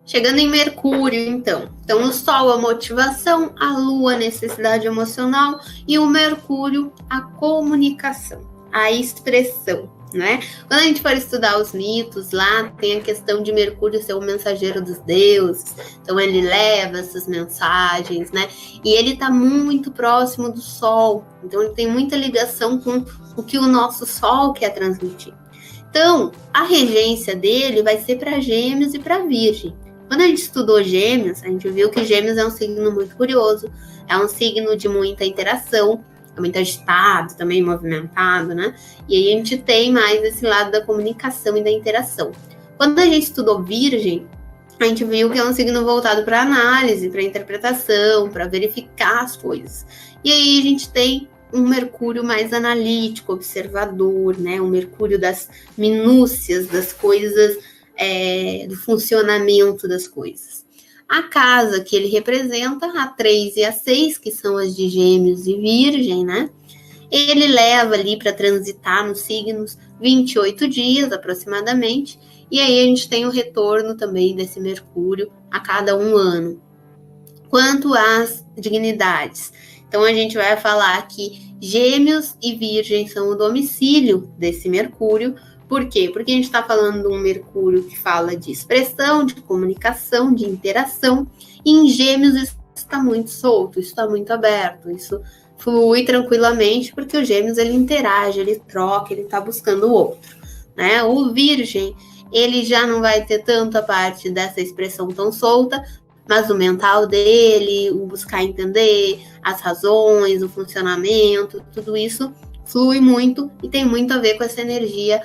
Chegando em Mercúrio, então. Então, o Sol, a motivação, a Lua, a necessidade emocional, e o Mercúrio, a comunicação, a expressão, né? Quando a gente for estudar os mitos, lá tem a questão de Mercúrio ser o mensageiro dos deuses, então ele leva essas mensagens, né? E ele tá muito próximo do Sol, então ele tem muita ligação com o que o nosso Sol quer transmitir. Então, a regência dele vai ser para Gêmeos e para Virgem. Quando a gente estudou Gêmeos, a gente viu que Gêmeos é um signo muito curioso, é um signo de muita interação, é muito agitado, também movimentado, né? E aí a gente tem mais esse lado da comunicação e da interação. Quando a gente estudou Virgem, a gente viu que é um signo voltado para análise, para interpretação, para verificar as coisas. E aí a gente tem um Mercúrio mais analítico, observador, né? Um Mercúrio das minúcias, das coisas, do funcionamento das coisas. A casa que ele representa, a 3 e a 6, que são as de Gêmeos e Virgem, né? Ele leva ali para transitar nos signos 28 dias aproximadamente, e aí a gente tem o retorno também desse Mercúrio a cada 1 ano. Quanto às dignidades, então a gente vai falar que Gêmeos e Virgem são o domicílio desse Mercúrio. Por quê? Porque a gente está falando de um Mercúrio que fala de expressão, de comunicação, de interação, e em Gêmeos isso está muito solto, isso está muito aberto, isso flui tranquilamente, porque o Gêmeos ele interage, ele troca, ele está buscando o outro, né? O Virgem, ele já não vai ter tanta parte dessa expressão tão solta, mas o mental dele, o buscar entender as razões, o funcionamento, tudo isso flui muito e tem muito a ver com essa energia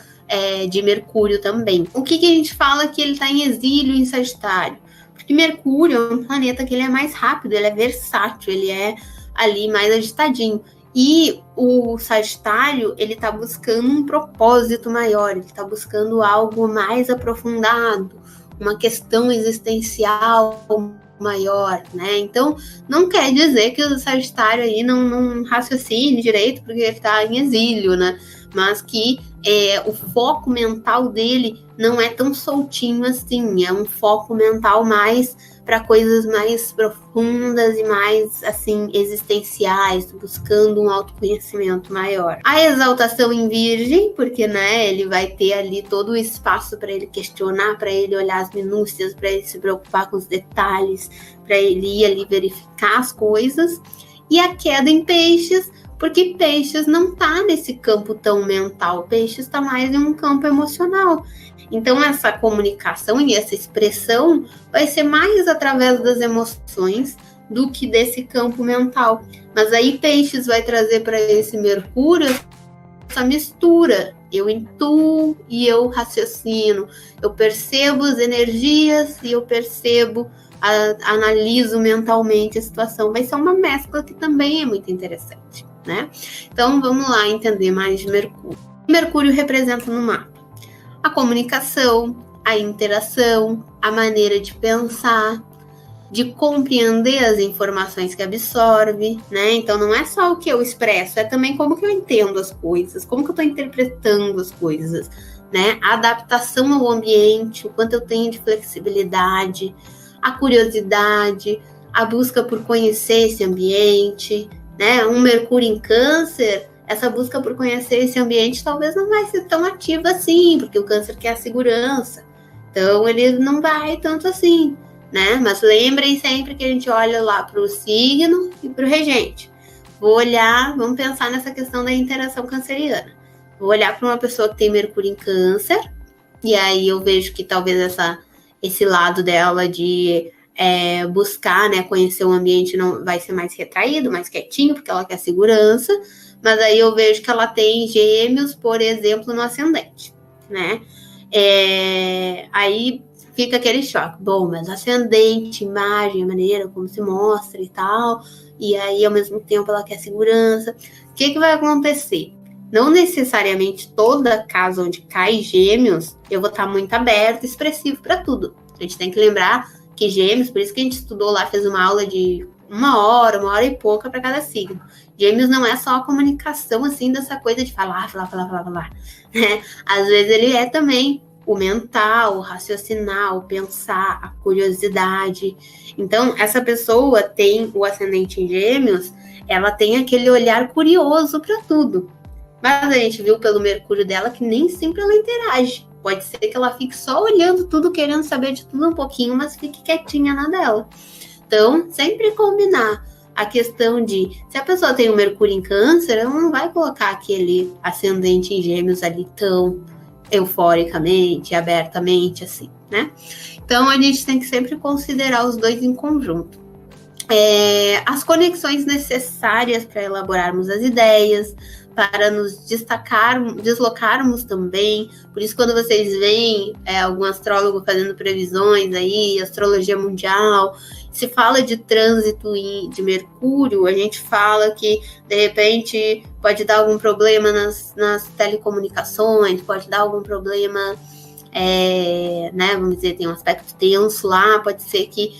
de Mercúrio também. O que a gente fala que ele está em exílio em Sagitário? Porque Mercúrio é um planeta que ele é mais rápido, ele é versátil, ele é ali mais agitadinho. E o Sagitário, ele está buscando um propósito maior, ele está buscando algo mais aprofundado, uma questão existencial maior, né? Então, não quer dizer que o Sagitário aí não raciocine direito, porque ele está em exílio, né? Mas que o foco mental dele não é tão soltinho assim, é um foco mental mais para coisas mais profundas e mais, assim, existenciais, buscando um autoconhecimento maior. A exaltação em Virgem, porque, né, ele vai ter ali todo o espaço para ele questionar, para ele olhar as minúcias, para ele se preocupar com os detalhes, para ele ir ali verificar as coisas. E a queda em Peixes, porque Peixes não está nesse campo tão mental, Peixes está mais em um campo emocional. Então, essa comunicação e essa expressão vai ser mais através das emoções do que desse campo mental. Mas aí Peixes vai trazer para esse Mercúrio essa mistura. Eu intuo e eu raciocino. Eu percebo as energias e eu percebo, analiso mentalmente a situação. Vai ser uma mescla que também é muito interessante, né? Então, vamos lá entender mais de Mercúrio. Mercúrio representa no mapa a comunicação, a interação, a maneira de pensar, de compreender as informações que absorve, né? Então, não é só o que eu expresso, é também como que eu entendo as coisas, como que eu estou interpretando as coisas, né? A adaptação ao ambiente, o quanto eu tenho de flexibilidade, a curiosidade, a busca por conhecer esse ambiente, né? Um Mercúrio em Câncer, essa busca por conhecer esse ambiente talvez não vai ser tão ativa assim, porque o Câncer quer a segurança. Então, ele não vai tanto assim, né? Mas lembrem sempre que a gente olha lá para o signo e para o regente. Vou olhar, vamos pensar nessa questão da interação canceriana. Vou olhar para uma pessoa que tem Mercúrio em Câncer, e aí eu vejo que talvez esse lado dela de buscar, né, conhecer o ambiente não vai ser mais retraído, mais quietinho, porque ela quer segurança. Mas aí eu vejo que ela tem Gêmeos, por exemplo, no ascendente, né? Aí fica aquele choque. Bom, mas ascendente, imagem, maneira como se mostra e tal, e aí ao mesmo tempo ela quer segurança. O que vai acontecer? Não necessariamente toda casa onde cai Gêmeos, eu vou estar muito aberto, expressivo para tudo. A gente tem que lembrar que Gêmeos, por isso que a gente estudou lá, fez uma aula de 1 hora e pouca para cada signo. Gêmeos não é só a comunicação, assim, dessa coisa de falar, né? Às vezes ele é também o mental, o raciocinar, o pensar, a curiosidade. Então, essa pessoa tem o ascendente em Gêmeos, ela tem aquele olhar curioso para tudo. Mas a gente viu pelo Mercúrio dela que nem sempre ela interage. Pode ser que ela fique só olhando tudo, querendo saber de tudo um pouquinho, mas fique quietinha na dela. Então, sempre combinar a questão de, se a pessoa tem o Mercúrio em Câncer, ela não vai colocar aquele ascendente em Gêmeos ali tão euforicamente, abertamente, assim, né? Então, a gente tem que sempre considerar os dois em conjunto. As conexões necessárias para elaborarmos as ideias, para nos deslocarmos também. Por isso, quando vocês veem algum astrólogo fazendo previsões aí, astrologia mundial, se fala de trânsito de Mercúrio, a gente fala que, de repente, pode dar algum problema nas telecomunicações, pode dar algum problema, né, vamos dizer, tem um aspecto tenso lá, pode ser que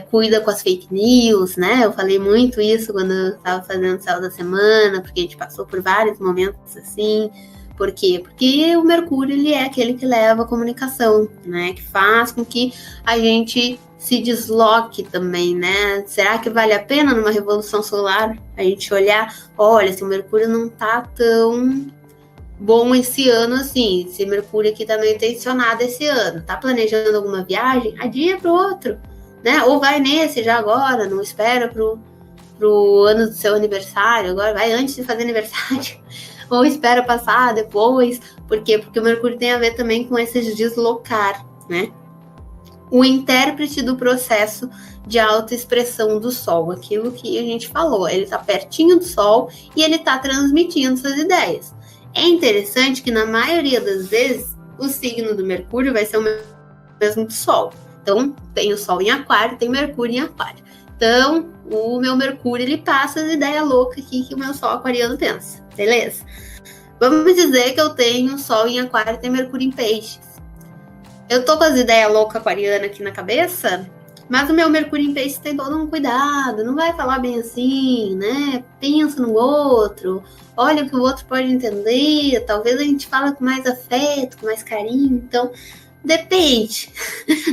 cuida com as fake news, né? Eu falei muito isso quando eu estava fazendo o Céu da Semana, porque a gente passou por vários momentos assim. Por quê? Porque o Mercúrio, ele é aquele que leva a comunicação, né? Que faz com que a gente se desloque também, né? Será que vale a pena numa revolução solar a gente olhar, olha, se o Mercúrio não tá tão bom esse ano assim, se Mercúrio aqui tá meio tensionado esse ano, tá planejando alguma viagem, adia pro outro, né? Ou vai nesse já agora, não espera pro ano do seu aniversário, agora vai antes de fazer aniversário, ou espera passar depois. Por quê? Porque o Mercúrio tem a ver também com esse deslocar, né? O intérprete do processo de autoexpressão do Sol, aquilo que a gente falou, ele tá pertinho do Sol e ele tá transmitindo suas ideias. É interessante que na maioria das vezes o signo do Mercúrio vai ser o mesmo do Sol. Então, tem o Sol em Aquário, tem Mercúrio em Aquário. Então, o meu Mercúrio, ele passa as ideias loucas aqui que o meu Sol aquariano pensa, beleza? Vamos dizer que eu tenho Sol em Aquário e tem Mercúrio em Peixes. Eu tô com as ideias loucas aquarianas aqui na cabeça, mas o meu Mercúrio em Peixes tem todo um cuidado, não vai falar bem assim, né? Pensa no outro, olha o que o outro pode entender, talvez a gente fala com mais afeto, com mais carinho, então... Depende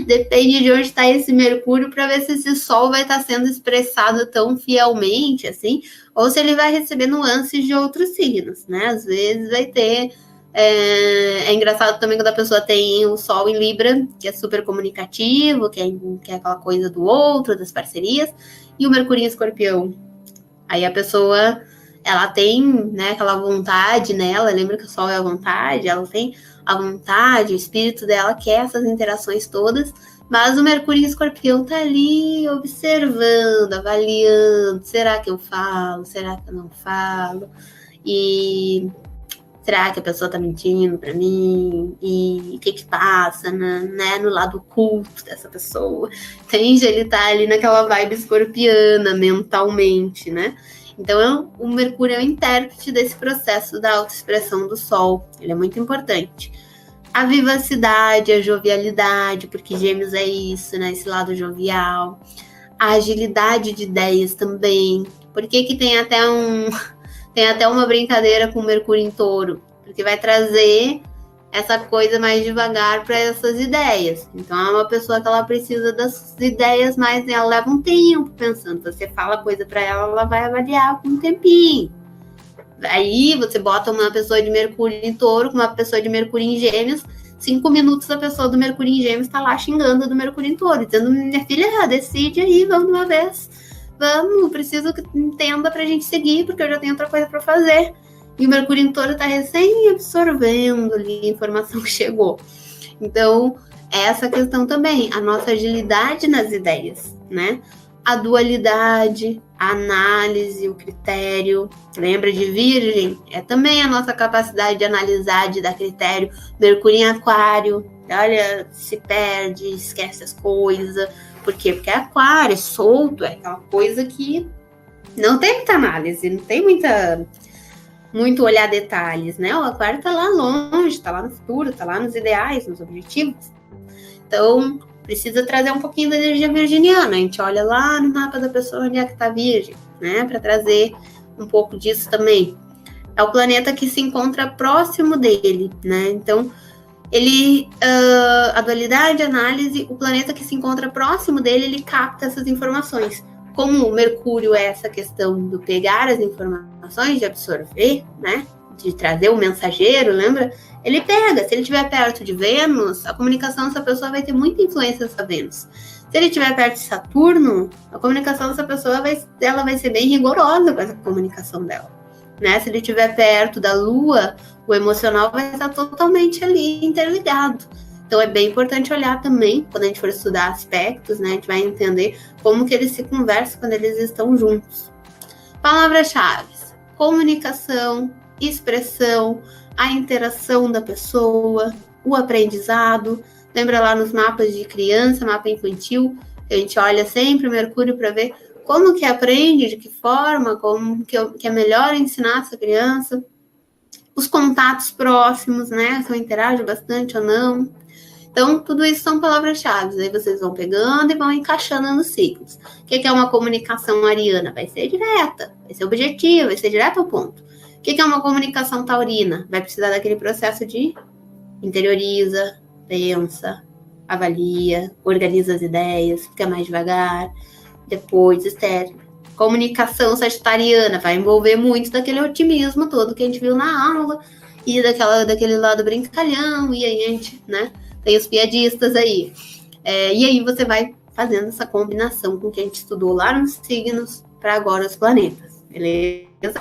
de onde está esse Mercúrio para ver se esse Sol vai estar sendo expressado tão fielmente assim, ou se ele vai receber nuances de outros signos, né? Às vezes vai ter. É engraçado também quando a pessoa tem o Sol em Libra, que é super comunicativo, que é aquela coisa do outro, das parcerias, e o Mercúrio em Escorpião. Aí a pessoa, ela tem, né, aquela vontade nela, lembra que o Sol é a vontade, ela tem a vontade, o espírito dela quer essas interações todas, mas o Mercúrio em Escorpião tá ali observando, avaliando, será que eu falo, será que eu não falo, e será que a pessoa tá mentindo pra mim, e o que passa, né, no lado oculto dessa pessoa, entende? Ele tá ali naquela vibe escorpiana mentalmente, né? Então, o Mercúrio é o intérprete desse processo da autoexpressão do Sol. Ele é muito importante. A vivacidade, a jovialidade, porque Gêmeos é isso, né? Esse lado jovial. A agilidade de ideias também. Por que tem até uma brincadeira com o Mercúrio em Touro? Porque vai trazer essa coisa mais devagar para essas ideias. Então, é uma pessoa que ela precisa das ideias mais, ela leva um tempo pensando. Você fala coisa para ela, ela vai avaliar com um tempinho. Aí, você bota uma pessoa de Mercúrio em Touro com uma pessoa de Mercúrio em Gêmeos, 5 minutos a pessoa do Mercúrio em Gêmeos está lá xingando do Mercúrio em Touro, dizendo, minha filha, decide aí, vamos de uma vez. Vamos, preciso que entenda pra gente seguir, porque eu já tenho outra coisa para fazer. E o Mercúrio em Touro está recém absorvendo ali a informação que chegou. Então, essa questão também, a nossa agilidade nas ideias, né? A dualidade, a análise, o critério. Lembra de Virgem? É também a nossa capacidade de analisar, de dar critério. Mercúrio em Aquário, olha, se perde, esquece as coisas. Por quê? Porque é Aquário, é solto, é aquela coisa que não tem muita análise, não tem muito olhar detalhes, né? O Aquário tá lá longe, tá lá no futuro, tá lá nos ideais, nos objetivos. Então, precisa trazer um pouquinho da energia virginiana. A gente olha lá no mapa da pessoa onde é que tá Virgem, né? Para trazer um pouco disso também. É o planeta que se encontra próximo dele, né? Então, A dualidade, análise, o planeta que se encontra próximo dele, ele capta essas informações. Como o Mercúrio é essa questão do pegar as informações, de absorver, né? De trazer o mensageiro, lembra? Ele pega. Se ele estiver perto de Vênus, a comunicação dessa pessoa vai ter muita influência dessa Vênus. Se ele estiver perto de Saturno, a comunicação dessa pessoa ela vai ser bem rigorosa com essa comunicação dela. Né? Se ele estiver perto da Lua, o emocional vai estar totalmente ali interligado. Então é bem importante olhar também, quando a gente for estudar aspectos, né? A gente vai entender como que eles se conversam quando eles estão juntos. Palavras-chave: comunicação, expressão, a interação da pessoa, o aprendizado. Lembra lá nos mapas de criança, mapa infantil, a gente olha sempre o Mercúrio para ver como que aprende, de que forma, como que é melhor ensinar essa criança. Os contatos próximos, né? Se eu interajo bastante ou não. Então, tudo isso são palavras-chave. Aí vocês vão pegando e vão encaixando nos ciclos. O que é uma comunicação ariana? Vai ser direta, vai ser objetiva, vai ser direto ao ponto. O que é uma comunicação taurina? Vai precisar daquele processo de interioriza, pensa, avalia, organiza as ideias, fica mais devagar, depois externa. Comunicação sagitariana vai envolver muito daquele otimismo todo que a gente viu na aula e daquele lado brincalhão, e aí a gente, né, tem os piadistas aí. E aí você vai fazendo essa combinação com o que a gente estudou lá nos signos para agora os planetas, beleza?